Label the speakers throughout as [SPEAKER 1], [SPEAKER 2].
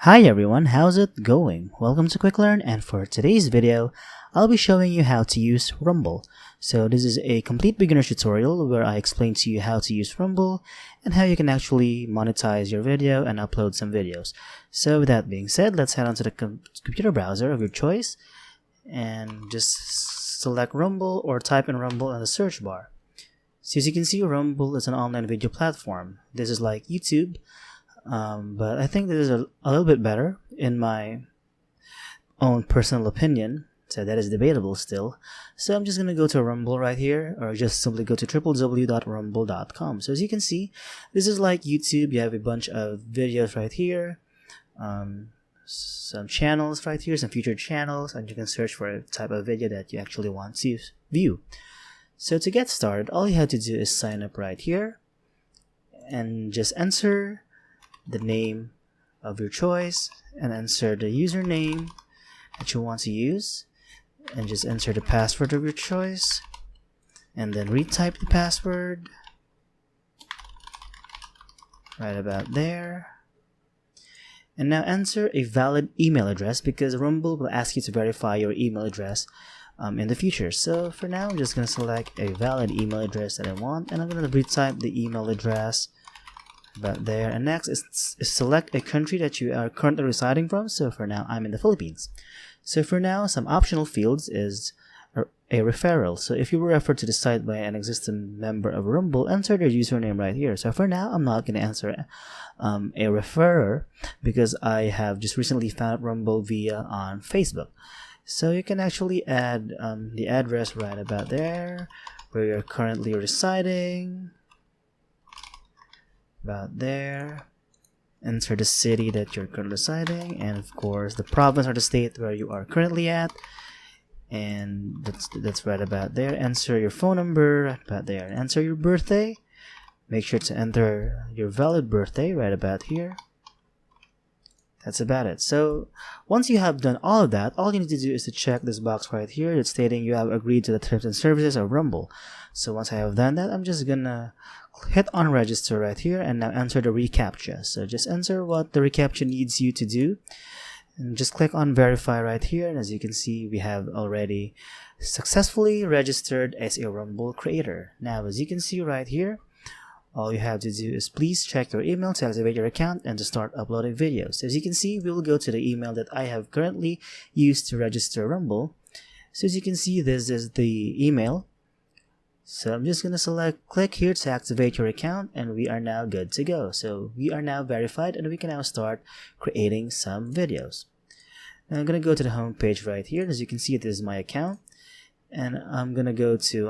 [SPEAKER 1] Hi everyone, how's it going? Welcome to Quick Learn, and for today's video, I'll be showing you how to use Rumble. So this is a complete beginner tutorial where I explain to you how to use Rumble and how you can actually monetize your video and upload some videos. So with that being said, let's head on to the computer browser of your choice and just select Rumble or type in Rumble in the search bar. So as you can see, Rumble is an online video platform. This is like YouTube. But I think this is a little bit better in my own personal opinion, so that is debatable still. So I'm just going to go to Rumble right here, or just simply go to www.rumble.com. So as you can see, this is like YouTube. You have a bunch of videos right here, some channels right here, some featured channels, and you can search for a type of video that you actually want to view. So to get started, all you have to do is sign up right here and just enter the name of your choice and enter the username that you want to use, and just enter the password of your choice and then retype the password right about there. And now enter a valid email address, because Rumble will ask you to verify your email address in the future. So for now, I'm just going to select a valid email address that I want, and I'm going to retype the email address about there. And next is select a country that you are currently residing from. So for now, I'm in the Philippines. So for now, some optional fields is a referral. So if you were referred to the site by an existing member of Rumble, enter their username right here. So for now, I'm not going to answer a referrer, because I have just recently found Rumble via on Facebook. So you can actually add the address right about there where you're currently residing. About there, enter the city that you're currently residing, and of course the province or the state where you are currently at, and that's right about there. Enter your phone number right about there, and enter your birthday. Make sure to enter your valid birthday right about here. That's about it. So once you have done all of that, all you need to do is to check this box right here that's stating you have agreed to the terms and services of Rumble. So once I have done that, I'm just gonna hit on register right here and now enter the reCAPTCHA. So just enter what the reCAPTCHA needs you to do, and just click on verify right here. And as you can see, we have already successfully registered as a Rumble creator. Now as you can see right here, all you have to do is please check your email to activate your account and to start uploading videos. As you can see, we will go to the email that I have currently used to register Rumble. So as you can see, this is the email. So I'm just going to click here to activate your account, and we are now good to go. So we are now verified, and we can now start creating some videos. Now I'm going to go to the home page right here. As you can see, this is my account, and I'm going to go to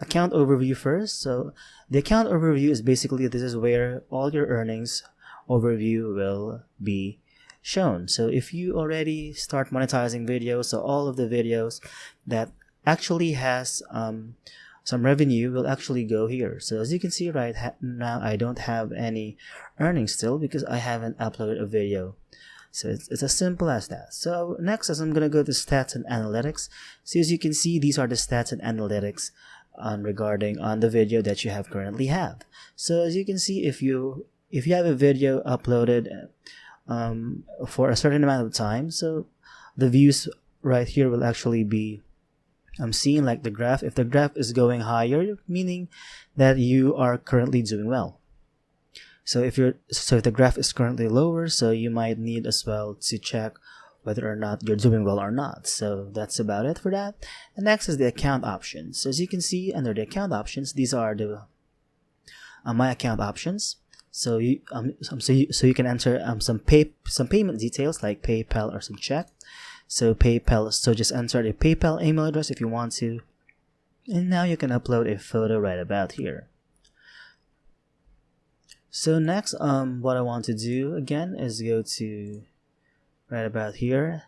[SPEAKER 1] account overview first. So the account overview is basically, this is where all your earnings overview will be shown. So if you already start monetizing videos, so all of the videos that actually has some revenue will actually go here. So as you can see right now, I don't have any earnings still because I haven't uploaded a video. So it's as simple as that. So next, as I'm going to go to stats and analytics. So as you can see, these are the stats and analytics regarding on the video that you have currently have. So as you can see, if you have a video uploaded for a certain amount of time, so the views right here will actually be I'm seeing like the graph. If the graph is going higher, meaning that you are currently doing well. So if the graph is currently lower, so you might need as well to check whether or not you're doing well or not. So that's about it for that. And next is the account options. So as you can see under the account options, these are the my account options. So you can enter some payment details like PayPal or some check. So PayPal, so just enter a PayPal email address if you want to, and now you can upload a photo right about here. So next, what I want to do again is go to right about here.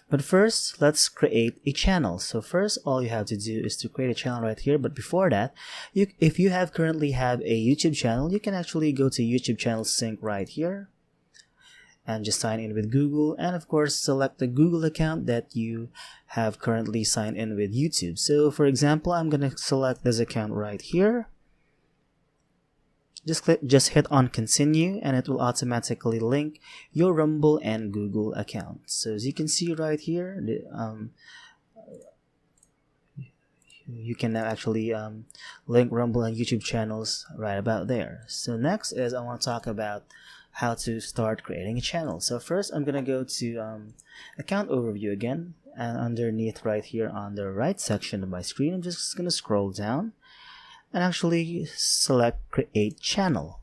[SPEAKER 1] But first, let's create a channel. So first, all you have to do is to create a channel right here. But before that, if you currently have a YouTube channel, you can actually go to YouTube channel sync right here, and just sign in with Google, and of course select the Google account that you have currently signed in with YouTube. So for example, I'm going to select this account right here, just hit on continue, and it will automatically link your Rumble and Google accounts. So as you can see right here, you can now actually link Rumble and YouTube channels right about there. So next is I want to talk about how to start creating a channel. So first I'm gonna go to account overview again, and underneath right here on the right section of my screen, I'm just gonna scroll down and actually select create channel.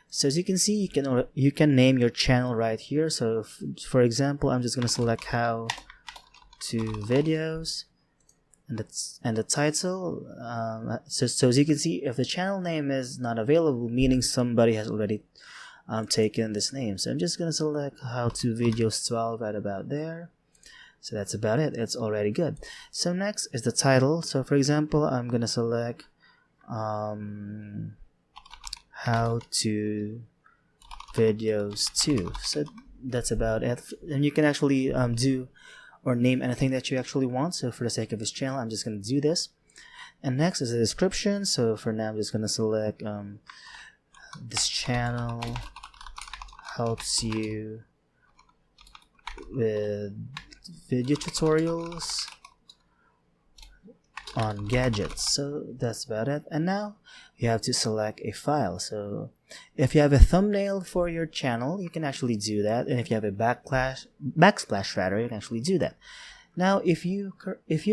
[SPEAKER 1] So as you can see, you can name your channel right here. So for example, I'm just gonna select how to videos, and the title. So as you can see, if the channel name is not available, meaning somebody has already taken this name. So I'm just gonna select how to videos 12 right about there. So that's about it. It's already good. So next is the title. So for example, I'm gonna select how to videos 2. So that's about it. And you can actually do or name anything that you actually want. So for the sake of this channel, I'm just going to do this. And next is the description. So for now, I'm just going to select this channel helps you with video tutorials on gadgets. So that's about it. And now you have to select a file. So if you have a thumbnail for your channel, you can actually do that. And if you have a backsplash rather, you can actually do that. Now if you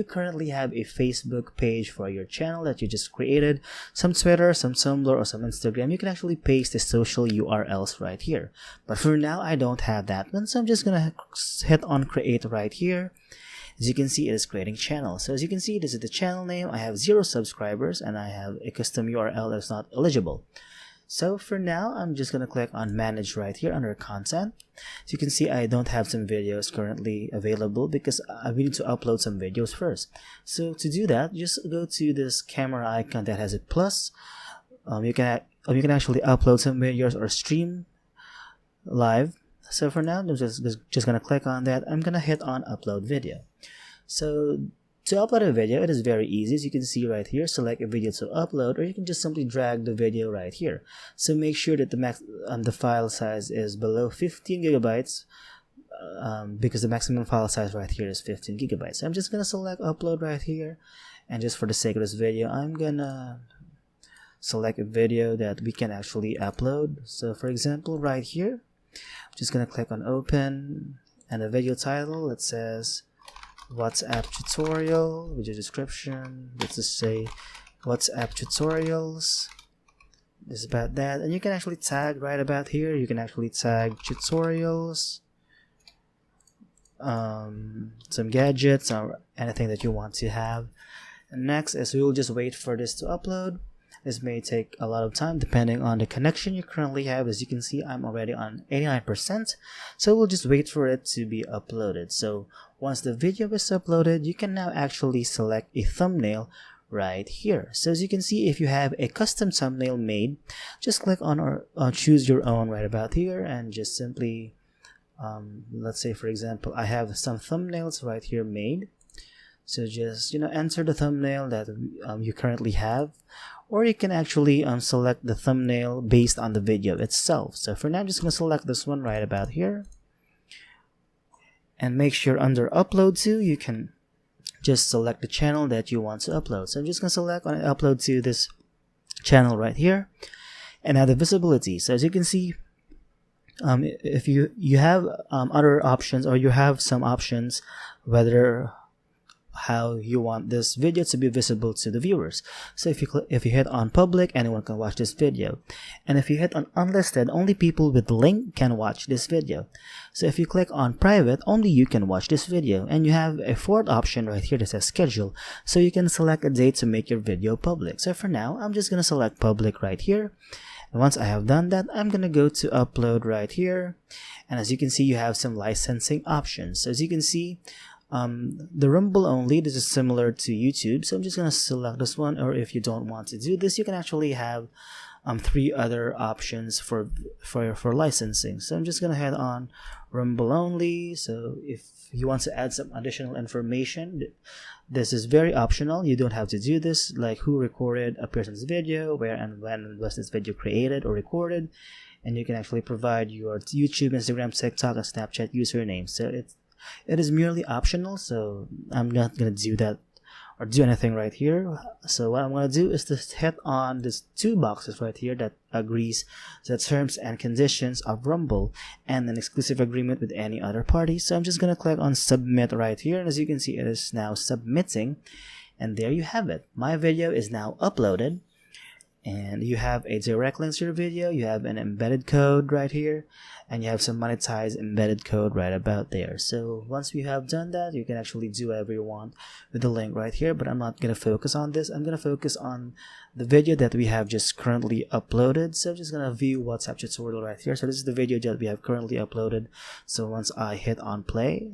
[SPEAKER 1] currently have a Facebook page for your channel that you just created, some Twitter, some Tumblr, or some Instagram, you can actually paste the social URLs right here. But for now, I don't have that one, so I'm just gonna hit on create right here. As you can see, it is creating channel. So as you can see, this is the channel name. I have 0 subscribers and I have a custom URL that's not eligible. So for now, I'm just going to click on manage right here under content. As you can see, I don't have some videos currently available because I need to upload some videos first. So to do that, just go to this camera icon that has a plus. You can actually upload some videos or stream live. So for now, I'm just going to click on that. I'm going to hit on upload video. So to upload a video, it is very easy. As you can see right here, select a video to upload, or you can just simply drag the video right here. So make sure that the file size is below 15 gigabytes because the maximum file size right here is 15 gigabytes. So I'm just going to select upload right here. And just for the sake of this video, I'm going to select a video that we can actually upload. So for example, right here, I'm just going to click on open, and the video title, it says WhatsApp tutorial, with your description. Let's just say WhatsApp tutorials. This is about that. And you can actually tag right about here. You can actually tag tutorials, some gadgets, or anything that you want to have. And next is we will just wait for this to upload. This may take a lot of time depending on the connection you currently have. As you can see, I'm already on 89%. So we'll just wait for it to be uploaded. So once the video is uploaded, you can now actually select a thumbnail right here. So as you can see, if you have a custom thumbnail made, just click on or choose your own right about here, and just simply, let's say for example, I have some thumbnails right here made. So just enter the thumbnail that you currently have, or you can actually select the thumbnail based on the video itself. So for now, I'm just going to select this one right about here, and make sure under upload to, you can just select the channel that you want to upload. So I'm just going to select on upload to this channel right here, and now the visibility. So as you can see, if you have other options, or you have some options whether how you want this video to be visible to the viewers. So if you hit on public, anyone can watch this video, and if you hit on unlisted, only people with link can watch this video. So if you click on private, only you can watch this video. And you have a fourth option right here that says schedule, so you can select a date to make your video public. So for now, I'm just going to select public right here. And once I have done that, I'm going to go to upload right here, and as you can see, you have some licensing options. So as you can see, The Rumble only, this is similar to YouTube, so I'm just gonna select this one. Or if you don't want to do this, you can actually have 3 other options for licensing. So I'm just gonna head on Rumble only. So if you want to add some additional information, this is very optional. You don't have to do this, like who recorded a person's video, where and when was this video created or recorded, and you can actually provide your YouTube, Instagram, TikTok, and Snapchat username. So it is merely optional, so I'm not gonna do that or do anything right here. So what I'm gonna do is just hit on these 2 boxes right here that agrees to the terms and conditions of Rumble and an exclusive agreement with any other party. So I'm just gonna click on submit right here, and as you can see, it is now submitting, and there you have it. My video is now uploaded, and you have a direct link to your video, you have an embedded code right here, and you have some monetized embedded code right about there. So once we have done that, you can actually do whatever you want with the link right here, but I'm not going to focus on this. I'm going to focus on the video that we have just currently uploaded. So I'm just going to view WhatsApp tutorial right here. So this is the video that we have currently uploaded. So once I hit on play,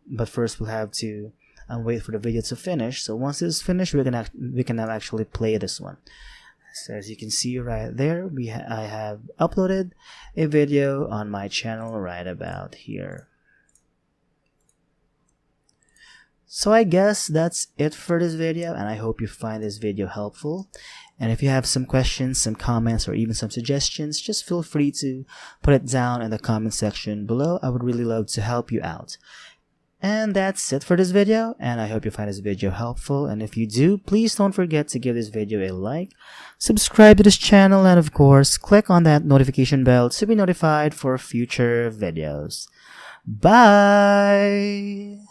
[SPEAKER 1] but first we'll have to wait for the video to finish. So once it's finished, we can now actually play this one. So as you can see right there, I have uploaded a video on my channel right about here. So I guess that's it for this video, and I hope you find this video helpful. And if you have some questions, some comments, or even some suggestions, just feel free to put it down in the comment section below. I would really love to help you out. And that's it for this video, and I hope you find this video helpful. And if you do, please don't forget to give this video a like, subscribe to this channel, and of course, click on that notification bell to be notified for future videos. Bye!